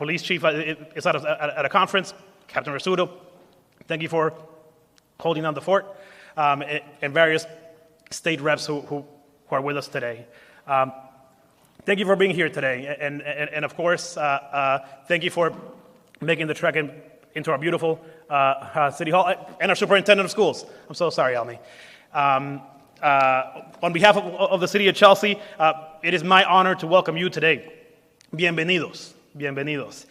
police chief is at a conference, Captain Rasudo. Thank you for holding down the fort, and various state reps who are with us today. Thank you for being here today, and of course, thank you for making the trek into our beautiful City Hall, and our superintendent of schools. I'm so sorry, Almy. On behalf of the City of Chelsea, it is my honor to welcome you today. Bienvenidos, bienvenidos.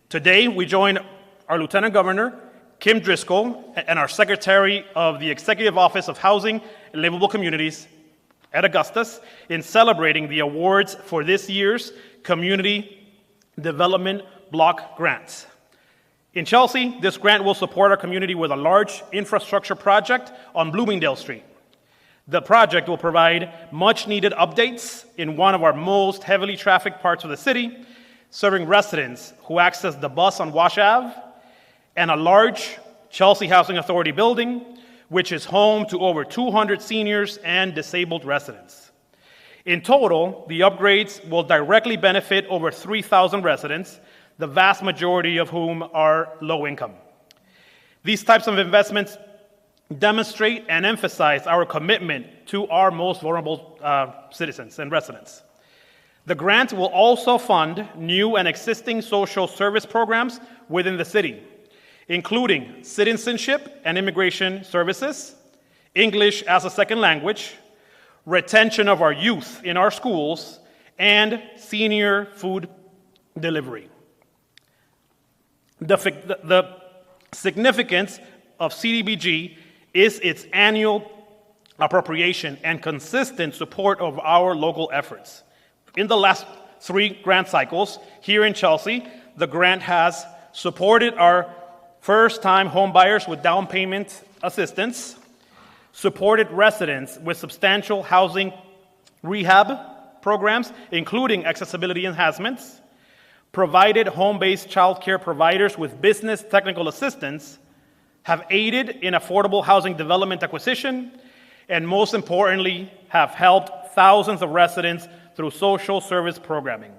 Today, we join our Lieutenant Governor, Kim Driscoll, and our Secretary of the Executive Office of Housing and Livable Communities, at Augustus, in celebrating the awards for this year's Community Development Block Grants. In Chelsea, this grant will support our community with a large infrastructure project on Bloomingdale Street. The project will provide much-needed updates in one of our most heavily trafficked parts of the city, serving residents who access the bus on Wash Ave, and a large Chelsea Housing Authority building, which is home to over 200 seniors and disabled residents. In total, the upgrades will directly benefit over 3,000 residents, the vast majority of whom are low income. These types of investments demonstrate and emphasize our commitment to our most vulnerable citizens and residents. The grant will also fund new and existing social service programs within the city, including citizenship and immigration services, English as a second language, retention of our youth in our schools, and senior food delivery. The significance of CDBG is its annual appropriation and consistent support of our local efforts. In the last 3 grant cycles here in Chelsea, the grant has supported our first-time homebuyers with down payment assistance, supported residents with substantial housing rehab programs, including accessibility enhancements, provided home-based child care providers with business technical assistance, have aided in affordable housing development acquisition, and most importantly, have helped thousands of residents through social service programming.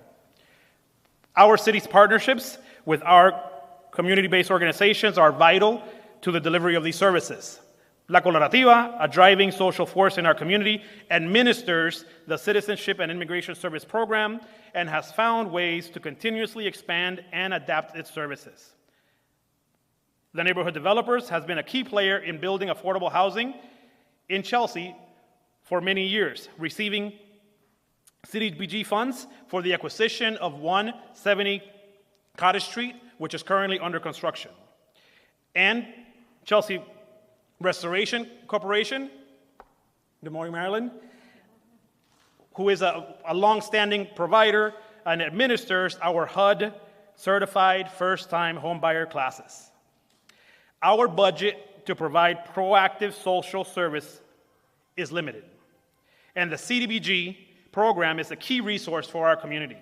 Our city's partnerships with our community-based organizations are vital to the delivery of these services. La Colaborativa, a driving social force in our community, administers the Citizenship and Immigration Service Program and has found ways to continuously expand and adapt its services. The Neighborhood Developers has been a key player in building affordable housing in Chelsea for many years, receiving CDBG funds for the acquisition of 170 Cottage Street, which is currently under construction. And Chelsea Restoration Corporation, good morning, Maryland, who is a long-standing provider and administers our HUD-certified first-time homebuyer classes. Our budget to provide proactive social service is limited, and the CDBG program is a key resource for our community.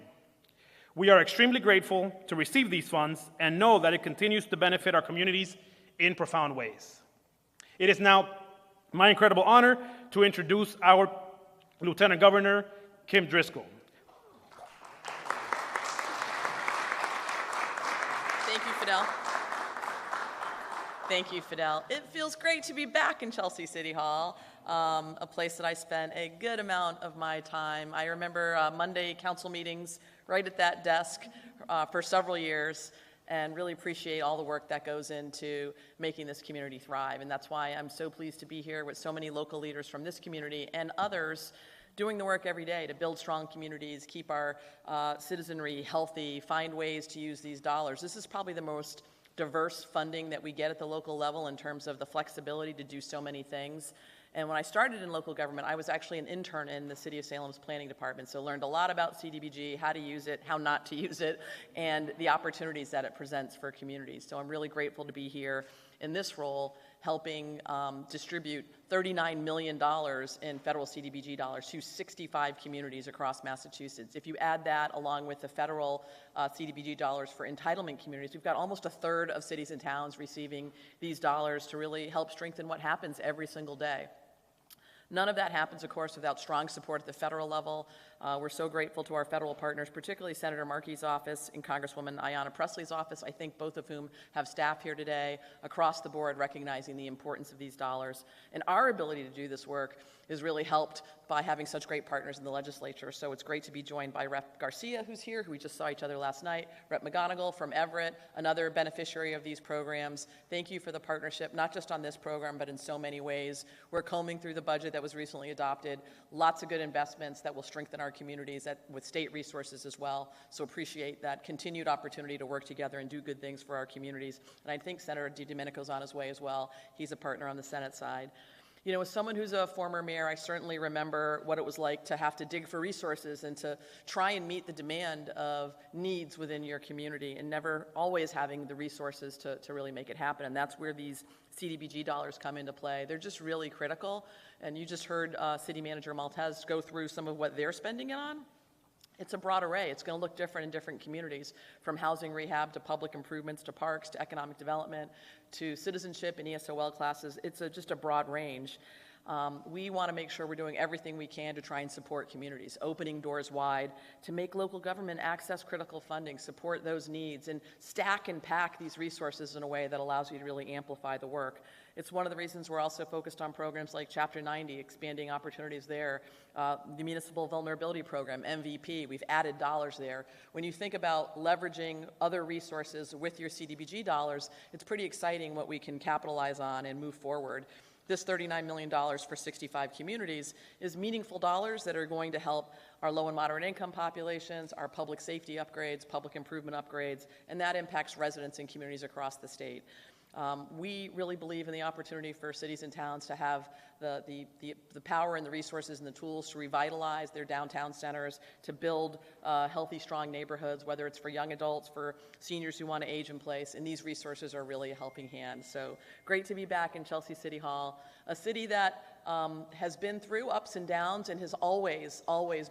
We are extremely grateful to receive these funds and know that it continues to benefit our communities in profound ways. It is now my incredible honor to introduce our Lieutenant Governor, Kim Driscoll. Thank you, Fidel. Thank you, Fidel. It feels great to be back in Chelsea City Hall, a place that I spent a good amount of my time. I remember Monday council meetings right at that desk for several years, and really appreciate all the work that goes into making this community thrive. And that's why I'm so pleased to be here with so many local leaders from this community and others doing the work every day to build strong communities, keep our citizenry healthy, find ways to use these dollars. This is probably the most diverse funding that we get at the local level in terms of the flexibility to do so many things. And when I started in local government, I was actually an intern in the City of Salem's planning department, so learned a lot about CDBG, how to use it, how not to use it, and the opportunities that it presents for communities. So I'm really grateful to be here in this role, helping distribute $39 million in federal CDBG dollars to 65 communities across Massachusetts. If you add that along with the federal CDBG dollars for entitlement communities, we've got almost a third of cities and towns receiving these dollars to really help strengthen what happens every single day. None of that happens, of course, without strong support at the federal level. We're so grateful to our federal partners, particularly Senator Markey's office and Congresswoman Ayanna Pressley's office, I think both of whom have staff here today across the board recognizing the importance of these dollars. And our ability to do this work is really helped by having such great partners in the legislature. So it's great to be joined by Rep. Garcia, who's here, who we just saw each other last night, Rep. McGonigal from Everett, another beneficiary of these programs. Thank you for the partnership, not just on this program, but in so many ways. We're combing through the budget that was recently adopted. Lots of good investments that will strengthen our communities with state resources as well. So appreciate that continued opportunity to work together and do good things for our communities. And I think Senator DiDomenico's on his way as well. He's a partner on the Senate side. You know, as someone who's a former mayor, I certainly remember what it was like to have to dig for resources and to try and meet the demand of needs within your community and never always having the resources to really make it happen. And that's where these CDBG dollars come into play. They're just really critical. And you just heard City Manager Maltez go through some of what they're spending it on. It's a broad array. It's going to look different in different communities, from housing rehab to public improvements to parks to economic development to citizenship and ESOL classes. It's just a broad range. We want to make sure we're doing everything we can to try and support communities, opening doors wide to make local government access critical funding, support those needs, and stack and pack these resources in a way that allows you to really amplify the work. It's one of the reasons we're also focused on programs like Chapter 90, expanding opportunities there, the Municipal Vulnerability Program, MVP, we've added dollars there. When you think about leveraging other resources with your CDBG dollars, it's pretty exciting what we can capitalize on and move forward. This $39 million for 65 communities is meaningful dollars that are going to help our low and moderate income populations, our public safety upgrades, public improvement upgrades, and that impacts residents and communities across the state. We really believe in the opportunity for cities and towns to have the power and the resources and the tools to revitalize their downtown centers, to build healthy, strong neighborhoods, whether it's for young adults, for seniors who want to age in place, and these resources are really a helping hand. So great to be back in Chelsea City Hall, a city that has been through ups and downs and has always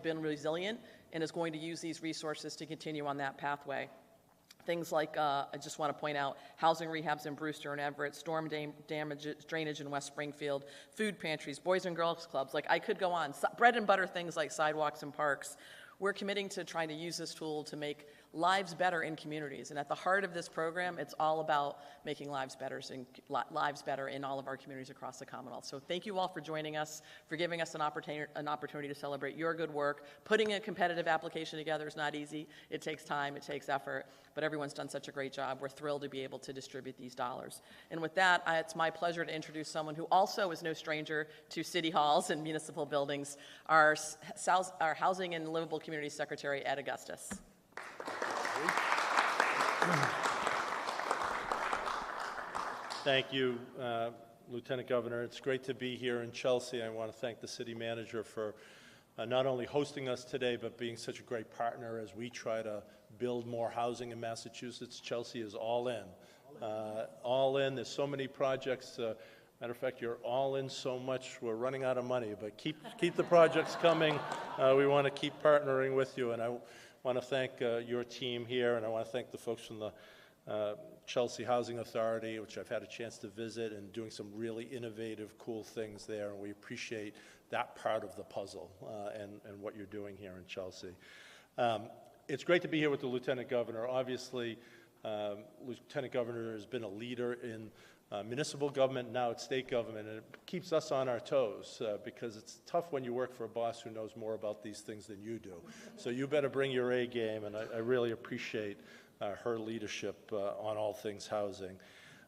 been resilient and is going to use these resources to continue on that pathway. Things like, I just want to point out, housing rehabs in Brewster and Everett, storm drainage in West Springfield, food pantries, boys and girls clubs, like I could go on. Bread and butter things like sidewalks and parks. We're committing to trying to use this tool to make lives better in communities. And at the heart of this program, it's all about making lives better in all of our communities across the Commonwealth. So thank you all for joining us, for giving us an opportunity to celebrate your good work. Putting a competitive application together is not easy. It takes time, it takes effort, but everyone's done such a great job. We're thrilled to be able to distribute these dollars. And with that, it's my pleasure to introduce someone who also is no stranger to city halls and municipal buildings, our Housing and Livable Community Secretary, Ed Augustus. Thank you, Lieutenant Governor. It's great to be here in Chelsea. I want to thank the city manager for not only hosting us today, but being such a great partner as we try to build more housing in Massachusetts. Chelsea is all in. All in. There's so many projects. Matter of fact, you're all in so much, we're running out of money, but keep the projects coming. We want to keep partnering with you, and I want to thank your team here, and I want to thank the folks from the Chelsea Housing Authority, which I've had a chance to visit, and doing some really innovative, cool things there, and we appreciate that part of the puzzle and what you're doing here in Chelsea. It's great to be here with the Lieutenant Governor. Obviously, Lieutenant Governor has been a leader in municipal government, now it's state government, and it keeps us on our toes because it's tough when you work for a boss who knows more about these things than you do. So you better bring your A game, and I really appreciate her leadership on all things housing.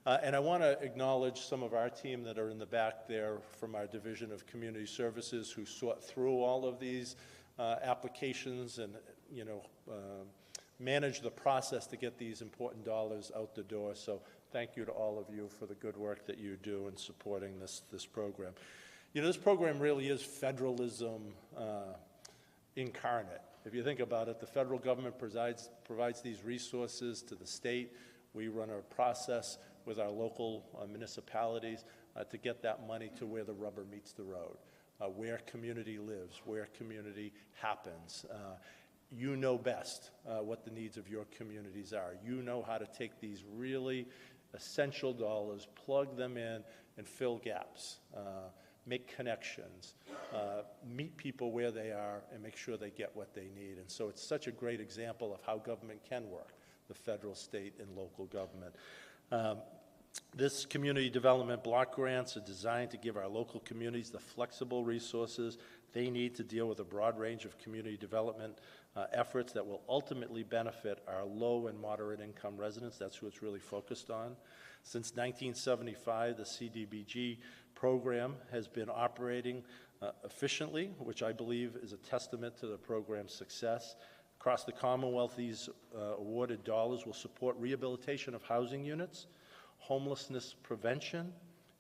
And I want to acknowledge some of our team that are in the back there from our Division of Community Services who sort through all of these applications and, manage the process to get these important dollars out the door. So thank you to all of you for the good work that you do in supporting this program. This program really is federalism incarnate. If you think about it, the federal government provides these resources to the state. We run a process with our local municipalities to get that money to where the rubber meets the road, where community lives, where community happens. You know best what the needs of your communities are. You know how to take these really essential dollars, plug them in, and fill gaps. make connections, meet people where they are, and make sure they get what they need. And so it's such a great example of how government can work, the federal, state, and local government. This community development block grants are designed to give our local communities the flexible resources they need to deal with a broad range of community development efforts that will ultimately benefit our low and moderate income residents. That's who it's really focused on. Since 1975, the CDBG program has been operating efficiently, which I believe is a testament to the program's success. Across the Commonwealth, these awarded dollars will support rehabilitation of housing units, homelessness prevention,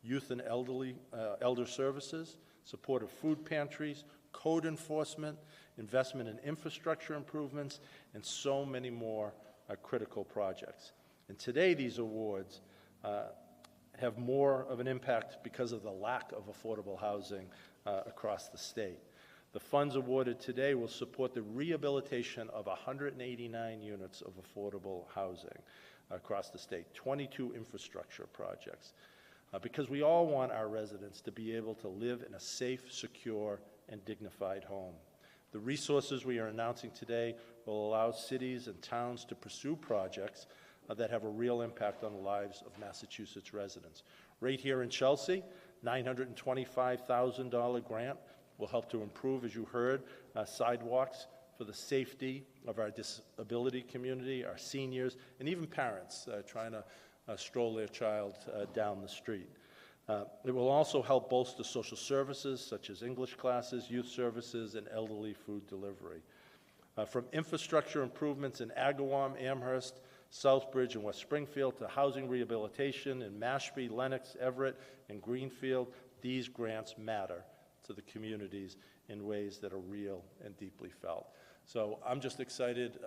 youth and elder services, support of food pantries, code enforcement, investment in infrastructure improvements, and so many more critical projects. And today, these awards have more of an impact because of the lack of affordable housing across the state. The funds awarded today will support the rehabilitation of 189 units of affordable housing across the state, 22 infrastructure projects, because we all want our residents to be able to live in a safe, secure, and dignified home. The resources we are announcing today will allow cities and towns to pursue projects that have a real impact on the lives of Massachusetts residents. Right here in Chelsea, $925,000 grant will help to improve, as you heard, sidewalks for the safety of our disability community, our seniors, and even parents trying to stroll their child down the street. It will also help bolster social services such as English classes, youth services, and elderly food delivery. From infrastructure improvements in Agawam, Amherst, Southbridge, and West Springfield to housing rehabilitation in Mashpee, Lenox, Everett, and Greenfield, these grants matter to the communities in ways that are real and deeply felt. So I'm just excited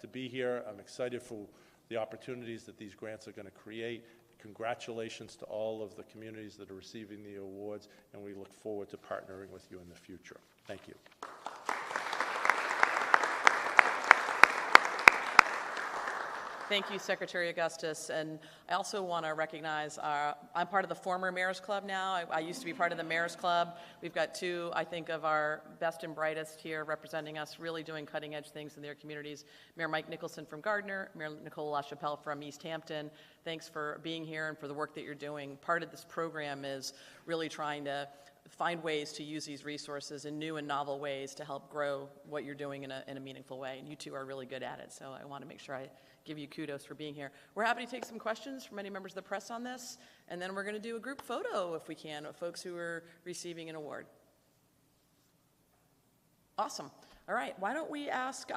to be here. I'm excited for the opportunities that these grants are going to create. Congratulations to all of the communities that are receiving the awards, and we look forward to partnering with you in the future. Thank you. Thank you, Secretary Augustus. And I also want to recognize I'm part of the former Mayor's Club now. I used to be part of the Mayor's Club. We've got two, I think, of our best and brightest here representing us, really doing cutting-edge things in their communities. Mayor Mike Nicholson from Gardner, Mayor Nicole LaChapelle from East Hampton. Thanks for being here and for the work that you're doing. Part of this program is really trying to find ways to use these resources in new and novel ways to help grow what you're doing in a meaningful way. And you two are really good at it, so I want to make sure I give you kudos for being here. We're happy to take some questions from any members of the press on this, and then we're going to do a group photo, if we can, of folks who are receiving an award. Awesome. All right. Why don't we ask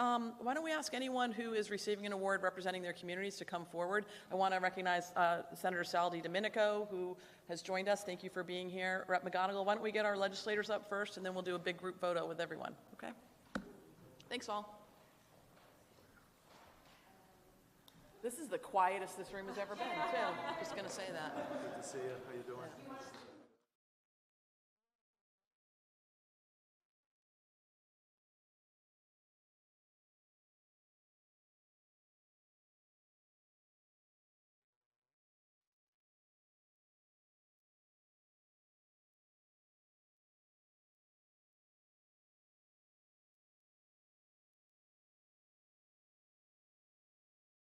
anyone who is receiving an award representing their communities to come forward? I want to recognize Senator Sal DiDomenico, who has joined us. Thank you for being here. Rep. McGonigal, why don't we get our legislators up first, and then we'll do a big group photo with everyone. Okay? Thanks, all. This is the quietest this room has ever been, too. Just going to say that. Good to see you. How you doing?